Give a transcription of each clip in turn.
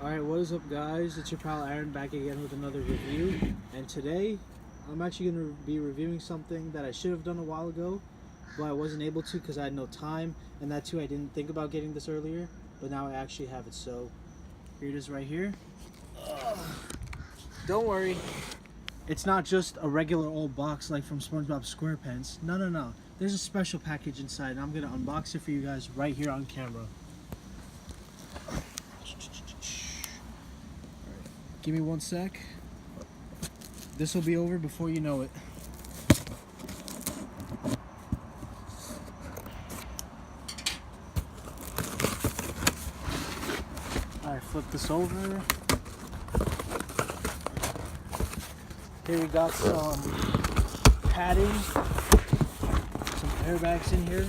Alright, what is up guys? It's your pal Aaron back again with another review, and today I'm actually going to be reviewing something that I should have done a while ago, but I wasn't able to because I had no time, and that too I didn't think about getting this earlier, but now I actually have it. So here it is right here. Don't worry, it's not just a regular old box like from SpongeBob SquarePants. No, there's a special package inside, and I'm going to unbox it for you guys right here on camera. Give me 1 sec. This will be over before you know it. Alright, flip this over. Here we got some padding, some airbags in here.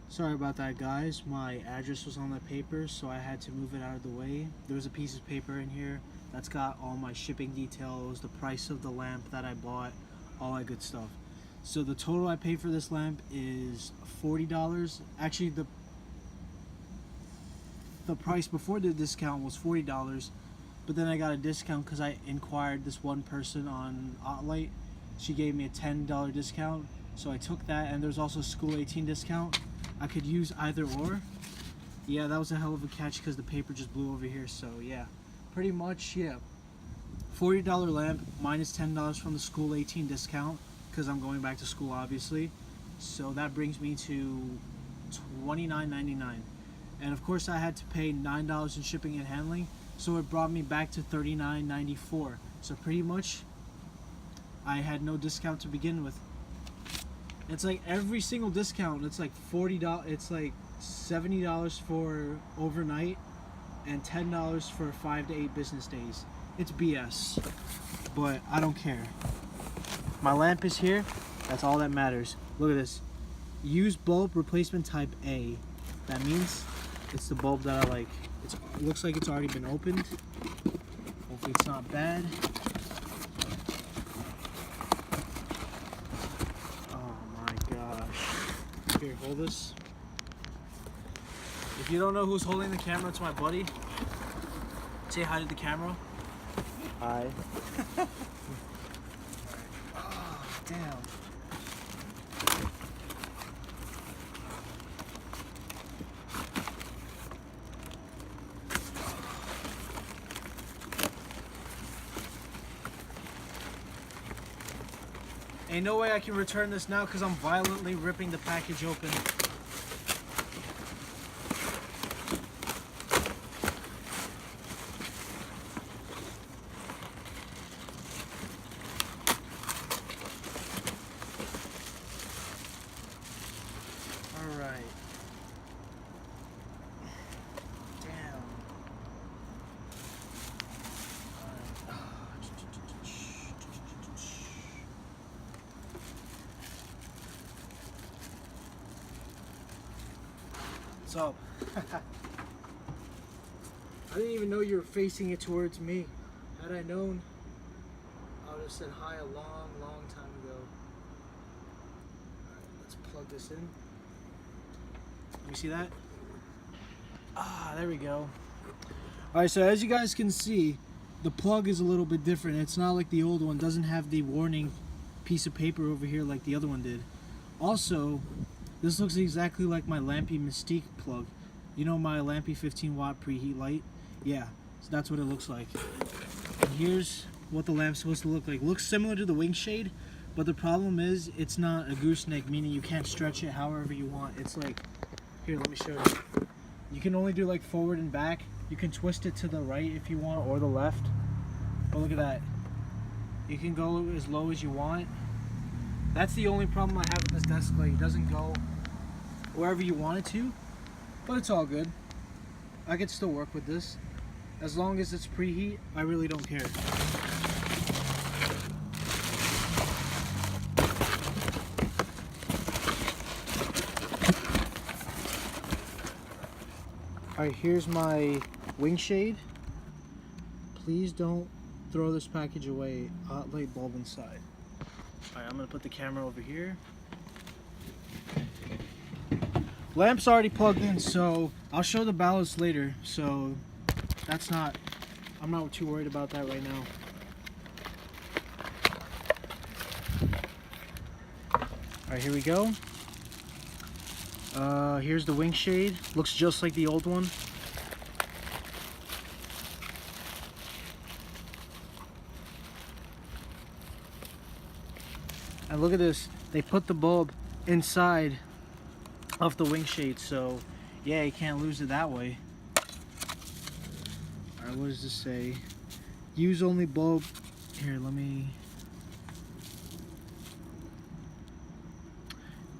Sorry about that guys, my address was on the paper, so I had to move it out of the way. There was a piece of paper in here that's got all my shipping details, the price of the lamp that I bought, all that good stuff. So the total I paid for this lamp is $40. Actually, the price before the discount was $40, but then I got a discount because I inquired this one person on OttLite. She gave me a $10 discount, so I took that, and there's also a school 18 discount. I could use either or. Yeah, that was a hell of a catch because the paper just blew over here. So yeah, pretty much, yeah, $40 lamp minus $10 from the school 18 discount because I'm going back to school obviously. So that brings me to $29.99, and of course I had to pay $9 in shipping and handling, so it brought me back to $39.94. So pretty much I had no discount to begin with. It's like every single discount, it's like $40, it's like $70 for overnight and $10 for 5 to 8 business days. It's BS, but I don't care. My lamp is here, that's all that matters. Look at this, use bulb replacement type A. That means it's the bulb that I like. It looks like it's already been opened. Hopefully it's not bad. Here, hold this. If you don't know who's holding the camera, it's my buddy. Say hi to the camera. Hi. Oh, damn. Ain't no way I can return this now because I'm violently ripping the package open. Alright. Damn. So, I didn't even know you were facing it towards me. Had I known, I would have said hi a long time ago. Alright, let's plug this in. You see that? Ah, there we go. Alright, so as you guys can see, the plug is a little bit different. It's not like the old one. It doesn't have the warning piece of paper over here like the other one did. Also, this looks exactly like my Lampy Mystique plug. You know my Lampy 15-watt preheat light? Yeah, so that's what it looks like. And here's what the lamp's supposed to look like. Looks similar to the wing shade, but the problem is it's not a gooseneck, meaning you can't stretch it however you want. It's like, here, let me show you. You can only do like forward and back. You can twist it to the right if you want, or the left. But look at that. You can go as low as you want. That's the only problem I have with this desk light. It doesn't go wherever you want it to, but it's all good. I can still work with this. As long as it's preheat, I really don't care. Alright, here's my wing shade. Please don't throw this package away. OttLite bulb inside. Alright, I'm going to put the camera over here. Lamp's already plugged in, so I'll show the ballast later. So that's not, I'm not too worried about that right now. Alright, here we go. Here's the wing shade. Looks just like the old one. And look at this. They put the bulb inside of the wing shade, so yeah, you can't lose it that way. Alright, what does this say? Use only bulb. Here, let me.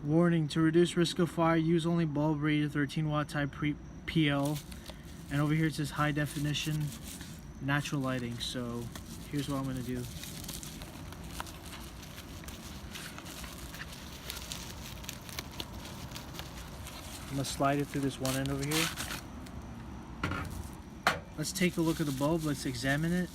Warning, to reduce risk of fire, use only bulb rated 13 watt type PL. And over here it says high definition natural lighting. So here's what I'm going to do. I'm going to slide it through this one end over here. Let's take a look at the bulb. Let's examine it.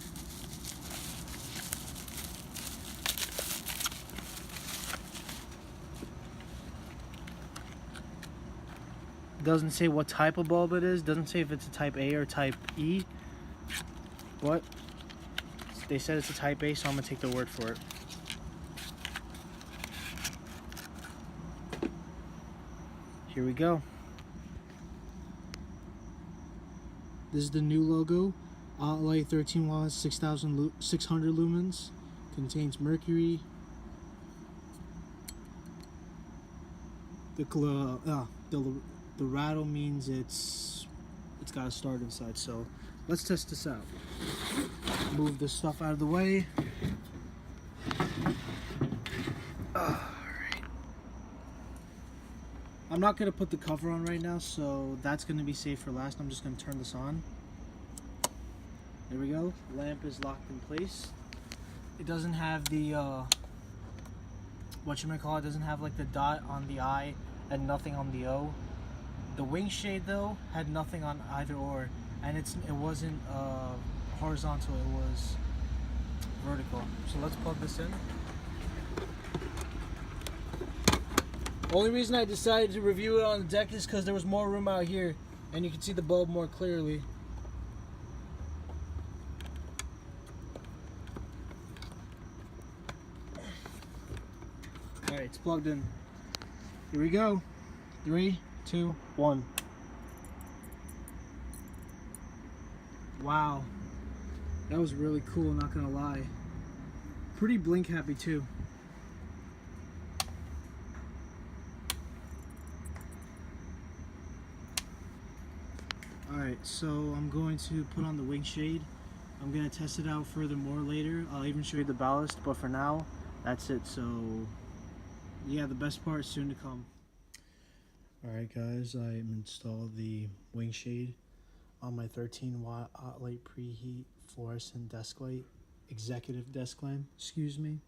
Doesn't say what type of bulb it is. Doesn't say if it's a type A or type E. What? They said it's a type A, so I'm gonna take their word for it. Here we go. This is the new logo. OttLite 13 watts, 600 lumens. Contains mercury. The rattle means it's got a start inside. So let's test this out. Move this stuff out of the way. Alright. I'm not going to put the cover on right now, so that's going to be safe for last. I'm just going to turn this on. There we go. Lamp is locked in place. It doesn't have the whatchamacallit, it doesn't have like the dot on the I and nothing on the O. The wing shade though had nothing on either or, and it wasn't horizontal, it was vertical. So let's plug this in. Only reason I decided to review it on the deck is because there was more room out here and you can see the bulb more clearly. Alright, it's plugged in. Here we go. 3, 2, 1. Wow. That was really cool, not gonna lie. Pretty blink happy too. Alright, so I'm going to put on the wing shade. I'm going to test it out furthermore later. I'll even show you the ballast, but for now, that's it. So, yeah, the best part is soon to come. Alright guys, I installed the wing shade on my 13 watt OttLite Preheat fluorescent desk light, executive desk lamp, excuse me.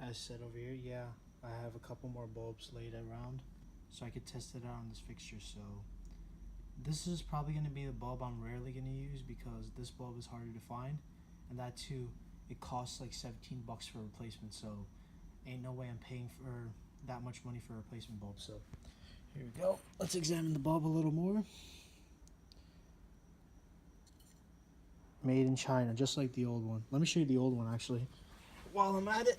As said over here, yeah, I have a couple more bulbs laid around so I could test it out on this fixture. So this is probably going to be the bulb I'm rarely going to use because this bulb is harder to find, and that too, it costs like 17 bucks for a replacement, so ain't no way I'm paying for that much money for a replacement bulb. So here we go. Let's examine the bulb a little more. Made in China, just like the old one. Let me show you the old one actually while I'm at it.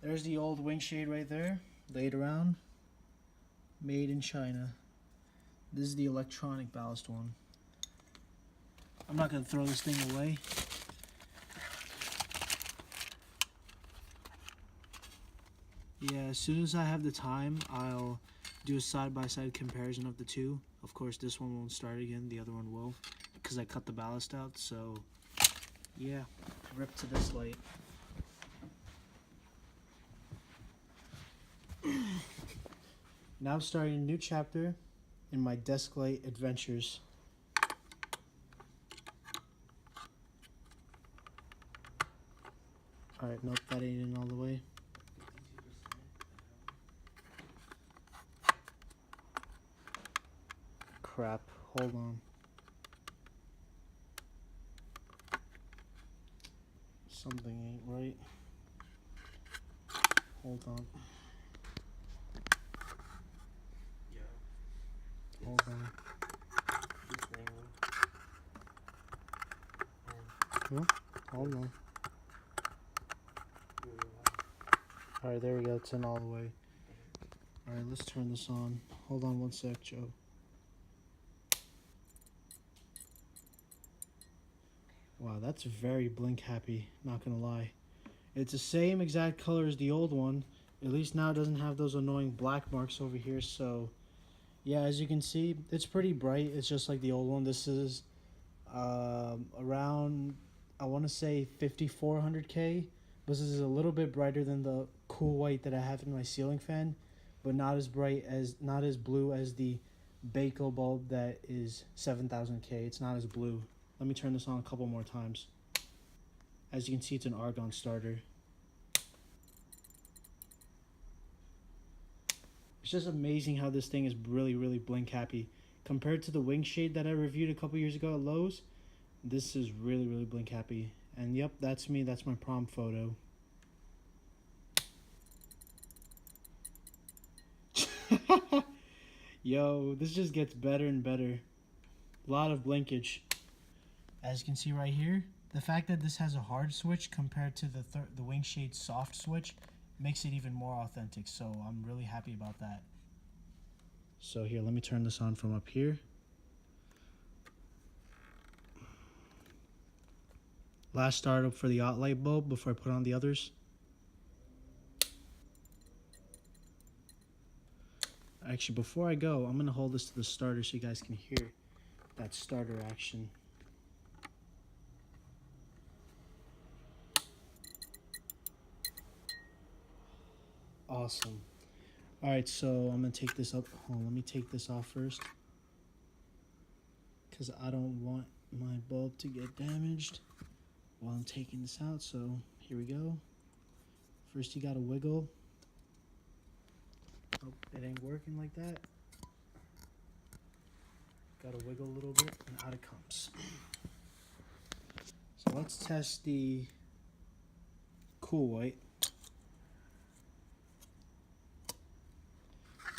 There's the old wing shade right there, laid around. Made in China. This is the electronic ballast one. I'm not going to throw this thing away. Yeah, as soon as I have the time, I'll do a side-by-side comparison of the two. Of course, this one won't start again, the other one will, because I cut the ballast out. So, yeah, rip to this light. Now I'm starting a new chapter in my desk light adventures. Alright, nope, that ain't in all the way. Crap, hold on. Something ain't right. Hold on. Yeah. Hold on. Oh, hold on. Alright, there we go. It's in all the way. Alright, let's turn this on. Hold on one sec, Joe. Wow, that's very blink happy, not gonna lie. It's the same exact color as the old one. At least now it doesn't have those annoying black marks over here. So yeah, as you can see, it's pretty bright. It's just like the old one. This is around, I want to say 5400K. This is a little bit brighter than the cool white that I have in my ceiling fan, but not as blue as the Baco bulb that is 7000K. It's not as blue. Let me turn this on a couple more times. As you can see, it's an argon starter. It's just amazing how this thing is really, really blink happy. Compared to the wing shade that I reviewed a couple years ago at Lowe's, this is really, really blink happy. And yep, that's me. That's my prom photo. Yo, this just gets better and better. A lot of blinkage. As you can see right here, the fact that this has a hard switch compared to the wing shade soft switch makes it even more authentic. So I'm really happy about that. So here, let me turn this on from up here. Last startup for the OttLite bulb before I put on the others. Actually, before I go, I'm going to hold this to the starter so you guys can hear that starter action. Awesome. Alright, so I'm going to take this up. Hold on, let me take this off first, because I don't want my bulb to get damaged while I'm taking this out. So here we go. First you got to wiggle. Oh, it ain't working like that. Got to wiggle a little bit and out it comes. So let's test the cool white.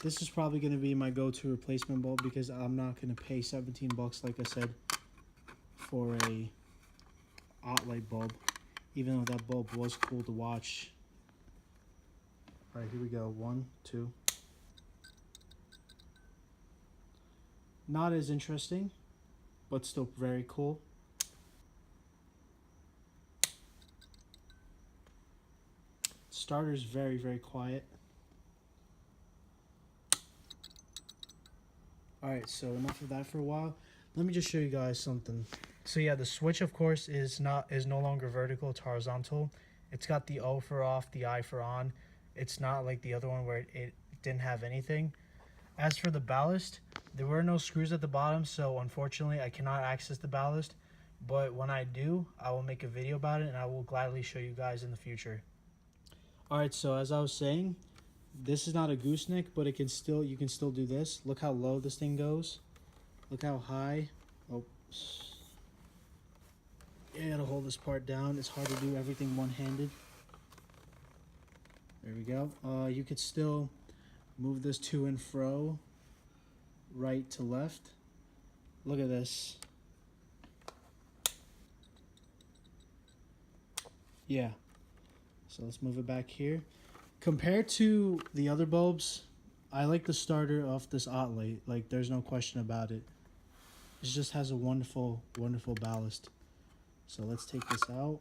This is probably going to be my go-to replacement bulb because I'm not going to pay 17 bucks, like I said, for a OttLite bulb, even though that bulb was cool to watch. All right, here we go. 1, 2. Not as interesting, but still very cool. Starter's very, very quiet. Alright, so enough of that for a while. Let me just show you guys something. So yeah, the switch, of course, is no longer vertical, it's horizontal. It's got the O for off, the I for on. It's not like the other one where it didn't have anything. As for the ballast, there were no screws at the bottom, so unfortunately I cannot access the ballast. But when I do, I will make a video about it and I will gladly show you guys in the future. Alright, so as I was saying, this is not a gooseneck, but you can still do this. Look how low this thing goes. Look how high. Oh, yeah, I gotta hold this part down. It's hard to do everything one-handed. There we go. You could still move this to and fro, right to left. Look at this. Yeah. So let's move it back here. Compared to the other bulbs, I like the starter of this OttLite. Like, there's no question about it. It just has a wonderful, wonderful ballast. So let's take this out.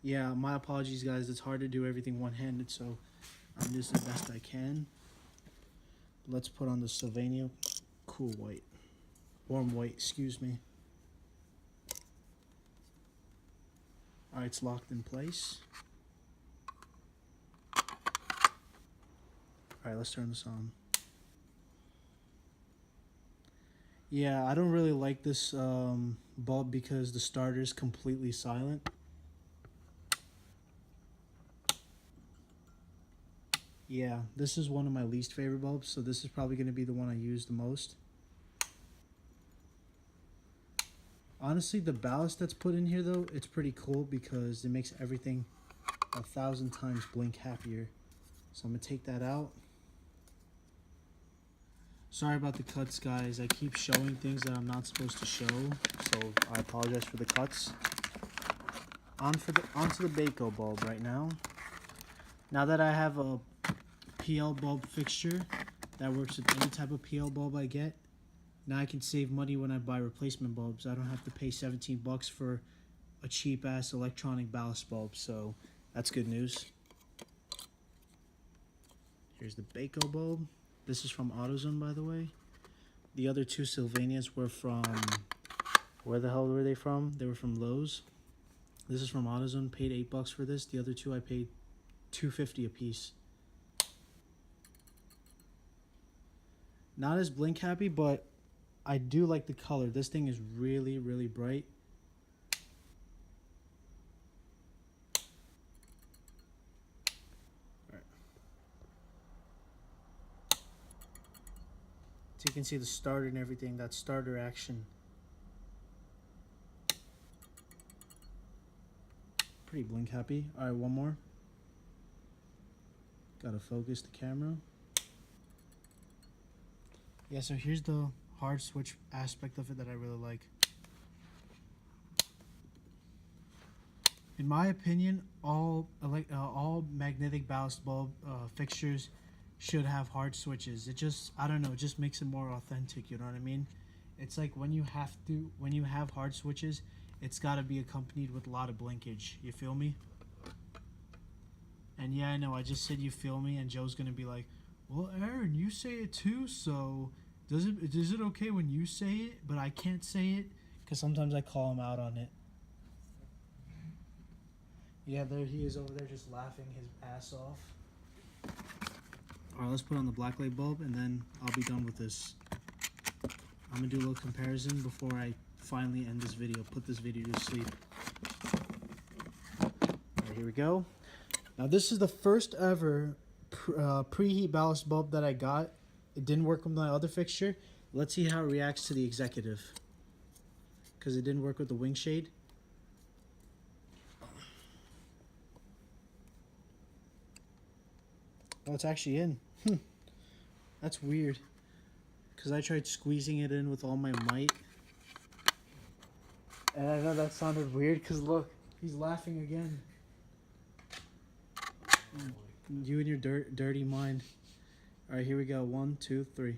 Yeah, my apologies, guys. It's hard to do everything one-handed, so I'm just the best I can. Let's put on the Sylvania cool white. Warm white, excuse me. Alright, it's locked in place. Alright, let's turn this on. Yeah, I don't really like this bulb because the starter is completely silent. Yeah, this is one of my least favorite bulbs, so this is probably going to be the one I use the most. Honestly, the ballast that's put in here though, it's pretty cool because it makes everything 1,000 times blink happier. So I'm gonna take that out. Sorry about the cuts, guys. I keep showing things that I'm not supposed to show, so I apologize for the cuts. Onto the Baco bulb right now. Now that I have a PL bulb fixture that works with any type of PL bulb I get, now I can save money when I buy replacement bulbs. I don't have to pay 17 bucks for a cheap ass electronic ballast bulb, so that's good news. Here's the Baco bulb. This is from AutoZone, by the way. The other two Sylvanias were from, where the hell were they from? They were from Lowe's. This is from AutoZone, paid 8 bucks for this. The other two I paid $2.50 a piece. Not as blink happy, but I do like the color. This thing is really, really bright. Alright. So you can see the starter and everything, that starter action. Pretty blink happy. Alright, one more. Gotta focus the camera. Yeah, so here's the hard switch aspect of it that I really like. In my opinion, all magnetic ballast bulb fixtures should have hard switches. It just, I don't know, it just makes it more authentic, you know what I mean? It's like when you have hard switches, it's gotta be accompanied with a lot of blinkage, you feel me? And yeah, I know, I just said you feel me, and Joe's gonna be like, well, Aaron, you say it too, so is it okay when you say it, but I can't say it? Because sometimes I call him out on it. Yeah, there he is over there just laughing his ass off. Alright, let's put on the blacklight bulb, and then I'll be done with this. I'm gonna do a little comparison before I finally end this video, put this video to sleep. Alright, here we go. Now this is the first ever preheat ballast bulb that I got. It didn't work with my other fixture. Let's see how it reacts to the executive, because it didn't work with the wing shade. Oh, it's actually in. That's weird, because I tried squeezing it in with all my might, and I know that sounded weird, because look, he's laughing again. You and your dirty mind. Alright, here we go. 1, 2, 3.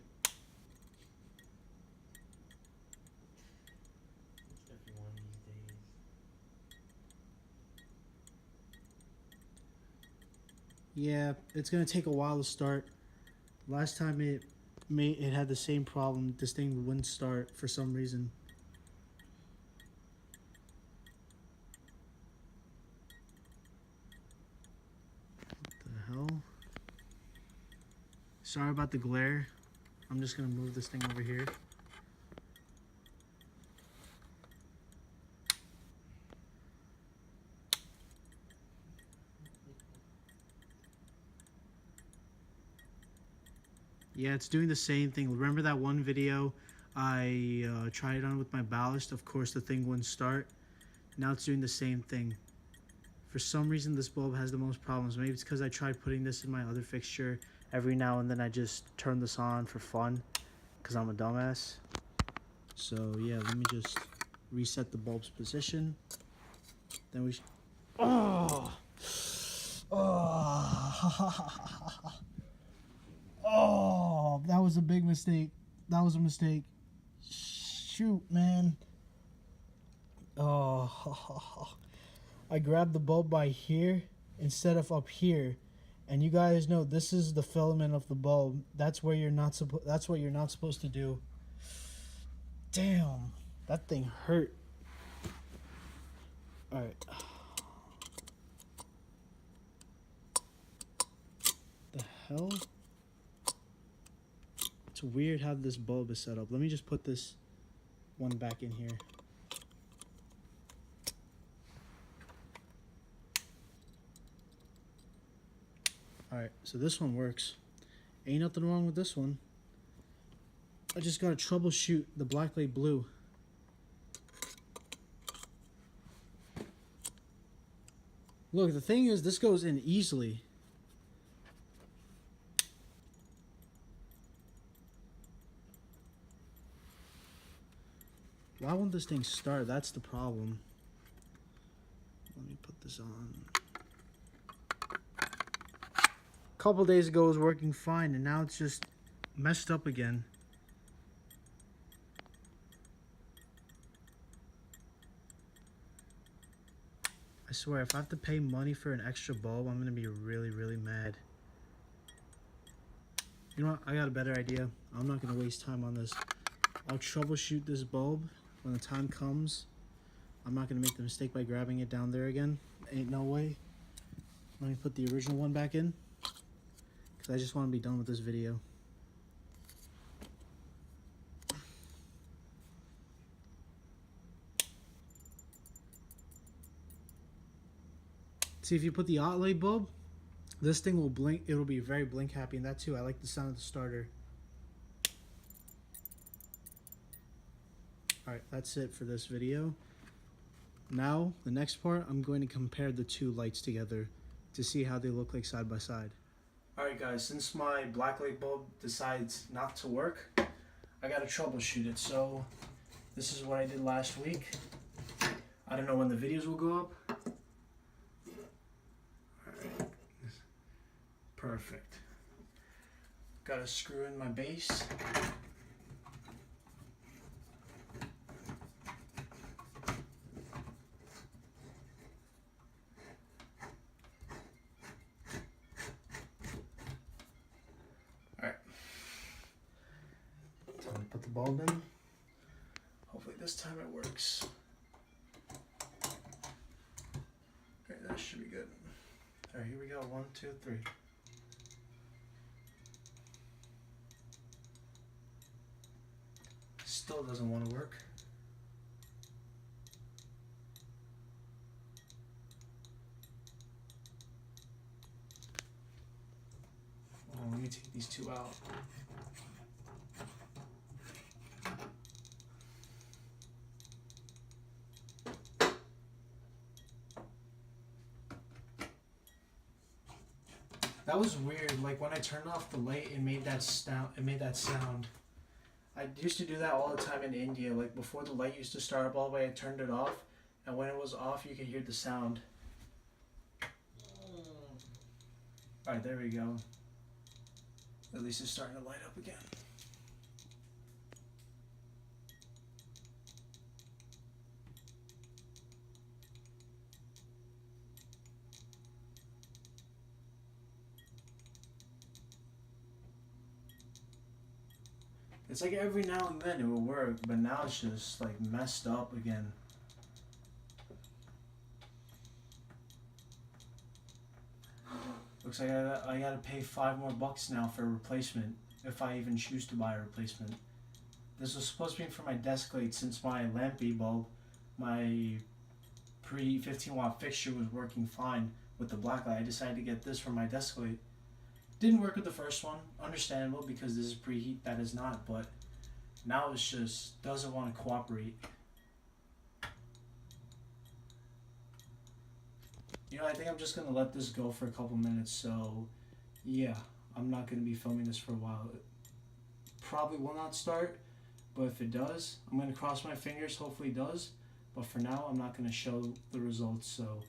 Yeah, it's gonna take a while to start. Last time it had the same problem. This thing wouldn't start for some reason. What the hell? Sorry about the glare. I'm just gonna move this thing over here. Yeah, it's doing the same thing. Remember that one video I tried it on with my ballast? Of course, the thing wouldn't start. Now it's doing the same thing. For some reason, this bulb has the most problems. Maybe it's because I tried putting this in my other fixture. Every now and then I just turn this on for fun because I'm a dumbass. So yeah, let me just reset the bulb's position. Then we oh! Oh, that was a big mistake. That was a mistake. Shoot, man. Oh, I grabbed the bulb by here instead of up here. And you guys know this is the filament of the bulb. That's where you're not that's what you're not supposed to do. Damn, that thing hurt. All right. The hell? It's weird how this bulb is set up. Let me just put this one back in here. Alright, so this one works. Ain't nothing wrong with this one. I just gotta troubleshoot the blacklight blue. Look, the thing is, this goes in easily. Why won't this thing start? That's the problem. Let me put this on. A couple days ago it was working fine, and now it's just messed up again. I swear, if I have to pay money for an extra bulb, I'm gonna be really, really mad. You know what? I got a better idea. I'm not gonna waste time on this. I'll troubleshoot this bulb when the time comes. I'm not gonna make the mistake by grabbing it down there again. Ain't no way. Let me put the original one back in, because I just want to be done with this video. See, if you put the OttLite bulb, this thing will blink. It'll be very blink happy, and that too. I like the sound of the starter. Alright, that's it for this video. Now, the next part, I'm going to compare the two lights together to see how they look like side by side. Alright guys, since my blacklight bulb decides not to work, I gotta troubleshoot it. So, this is what I did last week. I don't know when the videos will go up. Alright. Perfect. Gotta screw in my base. Put the bulb in. Hopefully this time it works. Okay, that should be good. Alright, here we go. 1, 2, 3. Still doesn't want to work. Oh, let me take these two out. That was weird. Like when I turned off the light, it made that sound. I used to do that all the time in India. Like before the light used to start up all the way, I turned it off, and when it was off, you could hear the sound. All right, there we go. At least it's starting to light up again. It's like every now and then it will work, but now it's just like messed up again. Looks like I gotta pay $5 more now for a replacement, if I even choose to buy a replacement. This was supposed to be for my desk light, since my lampy bulb, my Preheat 15-watt fixture was working fine with the black light. I decided to get this for my desk light. Didn't work with the first one, understandable, because this is Preheat, that is not, but now it's just doesn't want to cooperate. You know, I think I'm just going to let this go for a couple minutes, so yeah, I'm not going to be filming this for a while. It probably will not start, but if it does, I'm going to cross my fingers, hopefully it does, but for now, I'm not going to show the results, so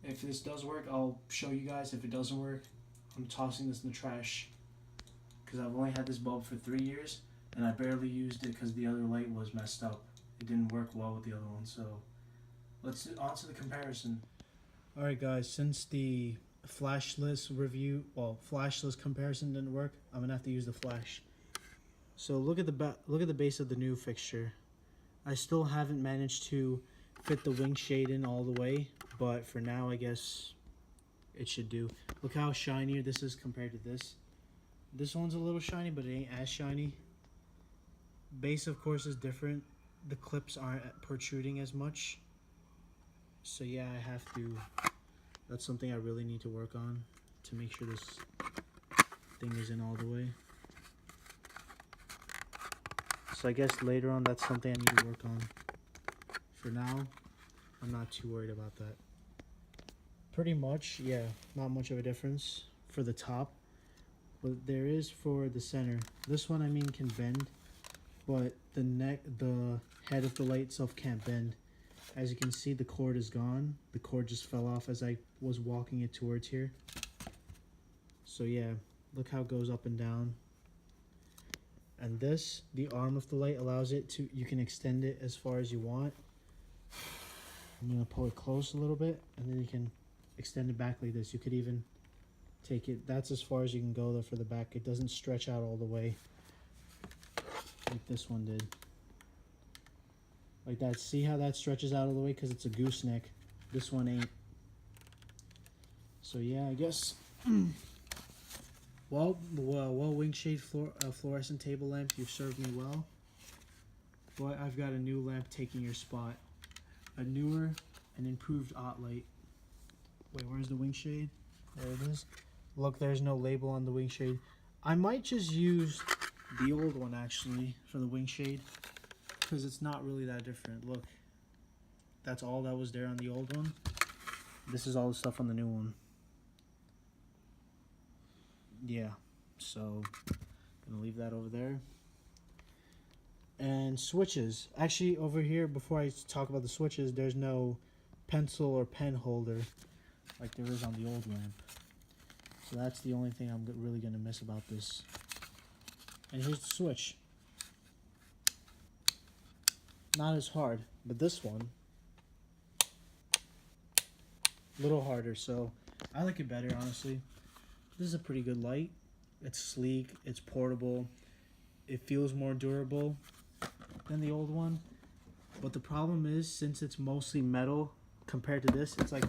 if this does work, I'll show you guys. If it doesn't work, I'm tossing this in the trash, because I've only had this bulb for 3 years, and I barely used it because the other light was messed up. It didn't work well with the other one, so let's on to the comparison. Alright guys, since the flashless flashless comparison didn't work, I'm gonna have to use the flash. So look at the base of the new fixture. I still haven't managed to fit the wing shade in all the way, but for now I guess it should do. Look how shinier this is compared to this. This one's a little shiny, but it ain't as shiny. Base, of course, is different. The clips aren't protruding as much. So yeah, I have to. That's something I really need to work on. to make sure this thing is in all the way. So I guess later on that's something I need to work on. For now, I'm not too worried about that. Pretty much, yeah, not much of a difference for the top. But there is for the center. This one, I mean, can bend, but the head of the light itself can't bend. As you can see, the cord is gone. The cord just fell off as I was walking it towards here. So yeah, look how it goes up and down. And this, the arm of the light allows it to, you can extend it as far as you want. I'm gonna pull it close a little bit, and then you can extend it back like this. You could even take it, that's as far as you can go though for the back. It doesn't stretch out all the way like this one did. Like that, see how that stretches out all the way because it's a gooseneck. This one ain't. So yeah, I guess. well, wing shade fluorescent table lamp, you've served me well. But I've got a new lamp taking your spot. A newer and improved OttLite. Wait, where's the wing shade? There it is. Look, there's no label on the wing shade. I might just use the old one actually for the wing shade, because it's not really that different. Look, that's all that was there on the old one. This is all the stuff on the new one. Yeah, so gonna leave that over there. And switches. Actually, over here, before I talk about the switches, there's no pencil or pen holder like there is on the old lamp. So that's the only thing I'm really gonna miss about this. And here's the switch. Not as hard, but this one, a little harder, so I like it better, honestly. This is a pretty good light. It's sleek, it's portable, it feels more durable than the old one. But the problem is, since it's mostly metal compared to this, it's like,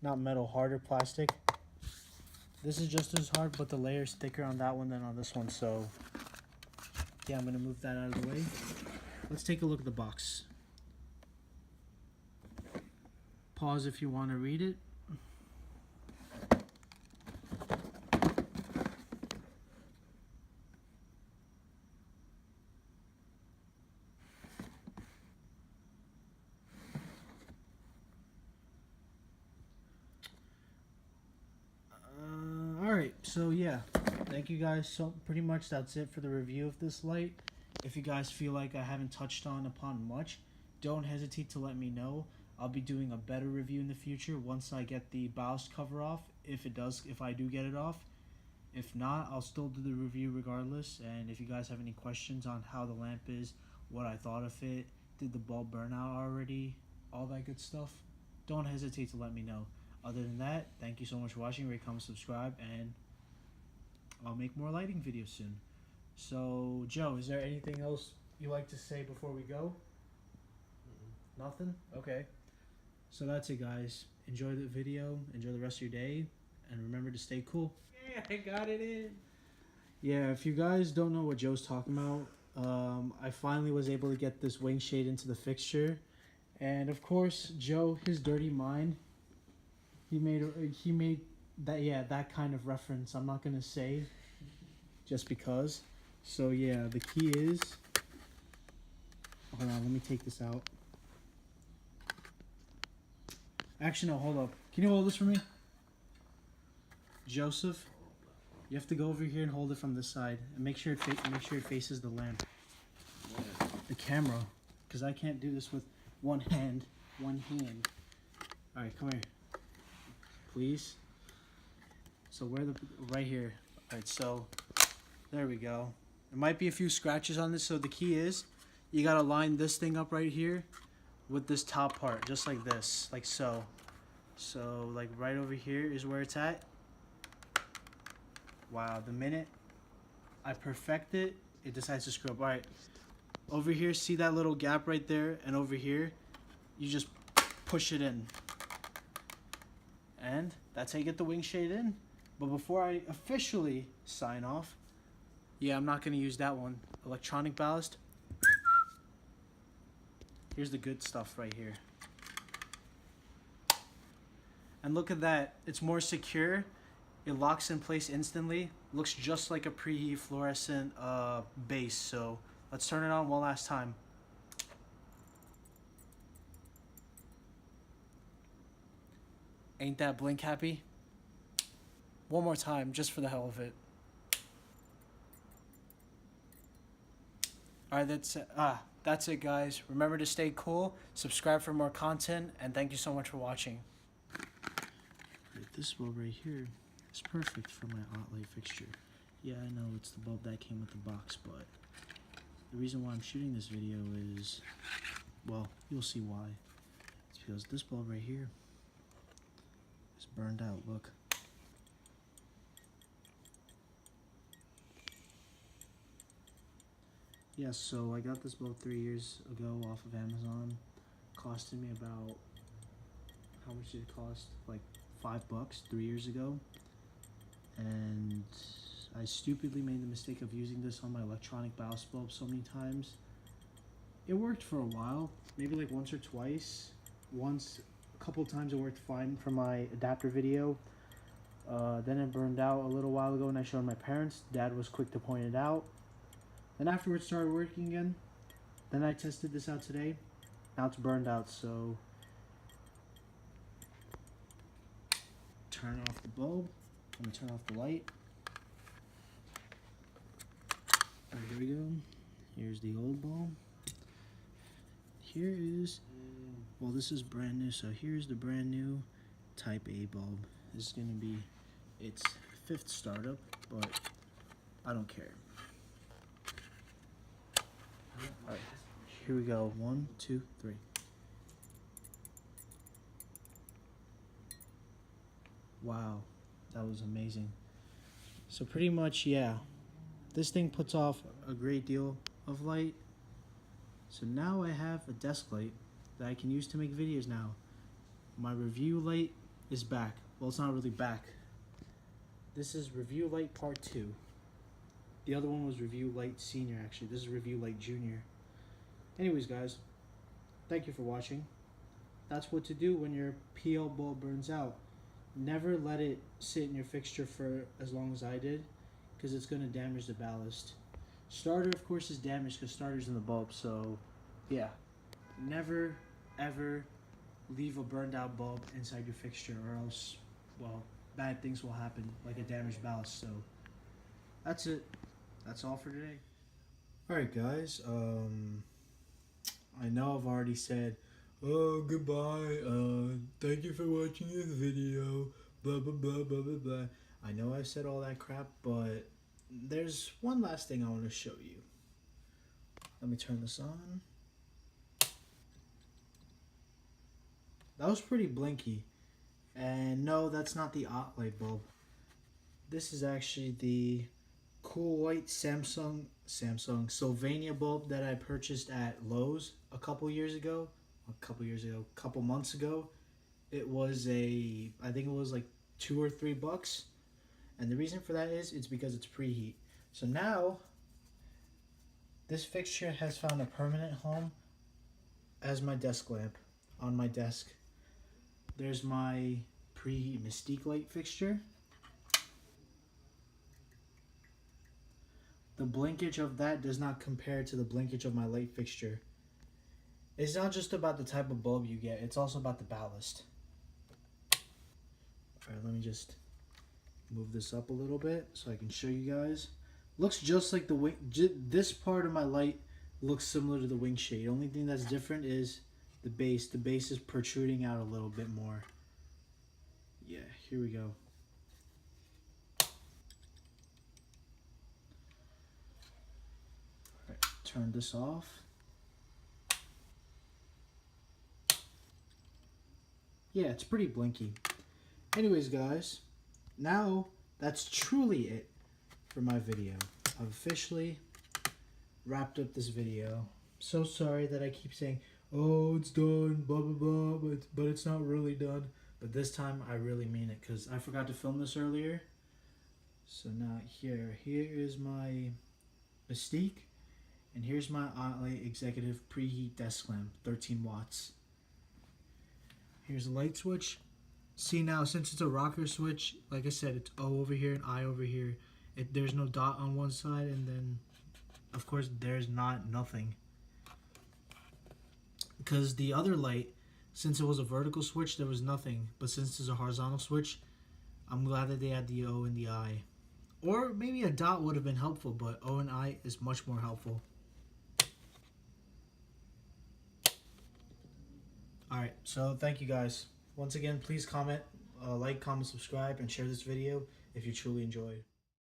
not metal, harder plastic. This is just as hard, but the layer's thicker on that one than on this one, so yeah, I'm gonna move that out of the way. Let's take a look at the box. Pause if you want to read it. Alright, so yeah, thank you guys. So pretty much that's it for the review of this light. If you guys feel like I haven't touched upon much, don't hesitate to let me know. I'll be doing a better review in the future once I get the ballast cover off, if I do get it off. If not, I'll still do the review regardless. And if you guys have any questions on how the lamp is, what I thought of it, did the bulb burn out already, all that good stuff, don't hesitate to let me know. Other than that, thank you so much for watching. Rate, comment, subscribe, and I'll make more lighting videos soon. So, Joe, is there anything else you like to say before we go? Nothing? Okay. So that's it, guys. Enjoy the video. Enjoy the rest of your day. And remember to stay cool. Yeah, I got it in. Yeah, if you guys don't know what Joe's talking about, I finally was able to get this wing shade into the fixture. And, of course, Joe, his dirty mind, he made that kind of reference. I'm not going to say just because. So yeah, the key is, hold on, let me take this out. Actually, no, hold up. Can you hold this for me? Joseph, you have to go over here and hold it from this side, and make sure it faces the lamp. The camera, because I can't do this with one hand. All right, come here, please. So right here. All right, so there we go. There might be a few scratches on this, so the key is you gotta line this thing up right here with this top part, just like this, like so. So like right over here is where it's at. Wow, the minute I perfect it, it decides to screw up. All right, over here, see that little gap right there, and over here, you just push it in. And that's how you get the wing shade in. But before I officially sign off, yeah, I'm not going to use that one. Electronic ballast. Here's the good stuff right here. And look at that, it's more secure. It locks in place instantly. Looks just like a Preheat fluorescent base. So let's turn it on one last time. Ain't that blink happy? One more time, just for the hell of it. Alright, that's it guys. Remember to stay cool, subscribe for more content, and thank you so much for watching. This bulb right here is perfect for my OttLite fixture. Yeah, I know it's the bulb that came with the box, but the reason why I'm shooting this video is, well, you'll see why. It's because this bulb right here is burned out, look. Yeah, so I got this bulb 3 years ago off of Amazon. Costed me about, how much did it cost? Like $5 3 years ago. And I stupidly made the mistake of using this on my electronic ballast bulb so many times. It worked for a while, maybe like once or twice. A couple times it worked fine for my adapter video. Then it burned out a little while ago and I showed my parents. Dad was quick to point it out. Then afterwards started working again. Then I tested this out today. Now it's burned out, so turn off the bulb. I'm gonna turn off the light. Alright, here we go. Here's the old bulb. Here is, well, this is brand new, so here's the brand new Type A bulb. This is gonna be its 5th startup, but I don't care. Alright, here we go. 1, 2, 3. Wow, that was amazing. So pretty much, yeah, this thing puts off a great deal of light. So now I have a desk light that I can use to make videos now. My review light is back. Well, it's not really back. This is review light part 2. The other one was review light senior, actually. This is review light junior. Anyways, guys, thank you for watching. That's what to do when your PL bulb burns out. Never let it sit in your fixture for as long as I did, because it's going to damage the ballast. Starter, of course, is damaged because starter's in the bulb, so yeah. Never, ever leave a burned out bulb inside your fixture, or else, well, bad things will happen, like a damaged ballast. So that's it. That's all for today. Alright guys, I know I've already said, oh, goodbye, thank you for watching this video, blah blah blah blah blah blah. I know I've said all that crap, but there's one last thing I want to show you. Let me turn this on. That was pretty blinky. And no, that's not the OttLite bulb. This is actually the cool white Samsung Sylvania bulb that I purchased at Lowe's a couple months ago. It was I think it was like $2 or $3. And the reason for that is, it's because it's preheat. So now, this fixture has found a permanent home as my desk lamp on my desk. There's my Preheat Mystique light fixture. The blinkage of that does not compare to the blinkage of my light fixture. It's not just about the type of bulb you get, it's also about the ballast. Alright, let me just move this up a little bit so I can show you guys. Looks just like the wing. This part of my light looks similar to the wing shade. Only thing that's different is the base. The base is protruding out a little bit more. Yeah, here we go. Alright, turn this off. Yeah, it's pretty blinky. Anyways, guys, now that's truly it for my video. I've officially wrapped up this video. So sorry that I keep saying, oh, it's done, blah, blah, blah, but it's not really done. But this time, I really mean it, because I forgot to film this earlier. So now here is my Mystique, and here's my OttLite Executive Preheat Desk Lamp, 13 watts. Here's the light switch. See now, since it's a rocker switch, like I said, it's O over here and I over here. There's no dot on one side, and then, of course, there's nothing. Because the other light, since it was a vertical switch, there was nothing. But since it's a horizontal switch, I'm glad that they had the O and the I. Or maybe a dot would have been helpful, but O and I is much more helpful. Alright, so thank you guys. Once again, please comment, like, comment, subscribe, and share this video if you truly enjoyed.